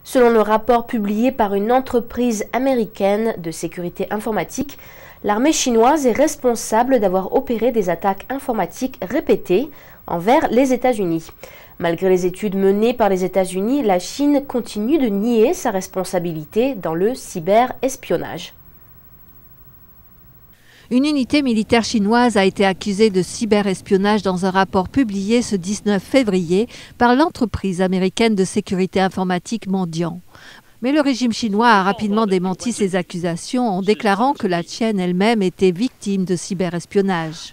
Selon le rapport publié par une entreprise américaine de sécurité informatique, l'armée chinoise est responsable d'avoir opéré des attaques informatiques répétées envers les États-Unis. Malgré les études menées par les États-Unis, la Chine continue de nier sa responsabilité dans le cyberespionnage. Une unité militaire chinoise a été accusée de cyberespionnage dans un rapport publié ce 19 février par l'entreprise américaine de sécurité informatique Mandiant. Mais le régime chinois a rapidement démenti ces accusations en déclarant que la Chine elle-même était victime de cyberespionnage.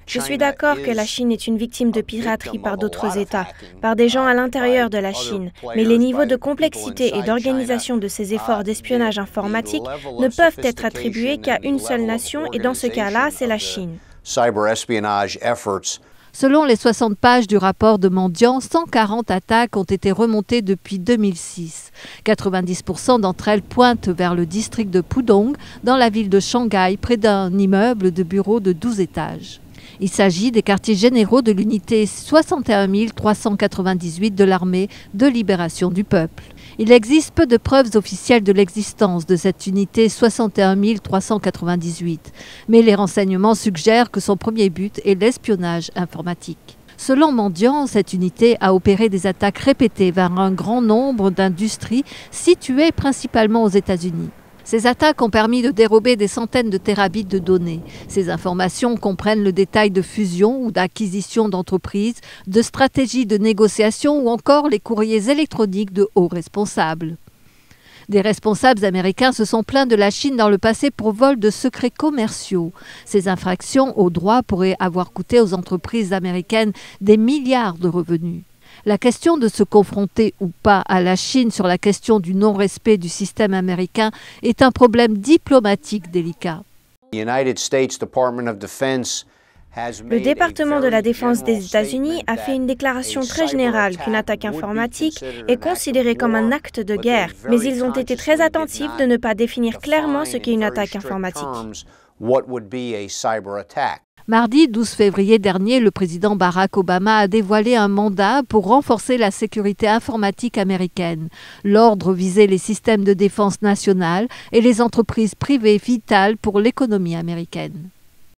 Je suis d'accord que la Chine est une victime de piraterie par d'autres États, par des gens à l'intérieur de la Chine, mais les niveaux de complexité et d'organisation de ces efforts d'espionnage informatique ne peuvent être attribués qu'à une seule nation et dans ce cas-là, c'est la Chine. Selon les 60 pages du rapport de Mandiant, 140 attaques ont été remontées depuis 2006. 90% d'entre elles pointent vers le district de Pudong, dans la ville de Shanghai, près d'un immeuble de bureaux de 12 étages. Il s'agit des quartiers généraux de l'unité 61 398 de l'armée de libération du peuple. Il existe peu de preuves officielles de l'existence de cette unité 61 398, mais les renseignements suggèrent que son premier but est l'espionnage informatique. Selon Mandiant, cette unité a opéré des attaques répétées vers un grand nombre d'industries situées principalement aux États-Unis. Ces attaques ont permis de dérober des centaines de terabits de données. Ces informations comprennent le détail de fusion ou d'acquisition d'entreprises, de stratégies de négociation ou encore les courriers électroniques de hauts responsables. Des responsables américains se sont plaints de la Chine dans le passé pour vol de secrets commerciaux. Ces infractions au droit pourraient avoir coûté aux entreprises américaines des milliards de revenus. La question de se confronter ou pas à la Chine sur la question du non-respect du système américain est un problème diplomatique délicat. Le département de la Défense des États-Unis a fait une déclaration très générale qu'une attaque informatique est considérée comme un acte de guerre, mais ils ont été très attentifs de ne pas définir clairement ce qu'est une attaque informatique. Mardi 12 février dernier, le président Barack Obama a dévoilé un mandat pour renforcer la sécurité informatique américaine. L'ordre visait les systèmes de défense nationale et les entreprises privées vitales pour l'économie américaine.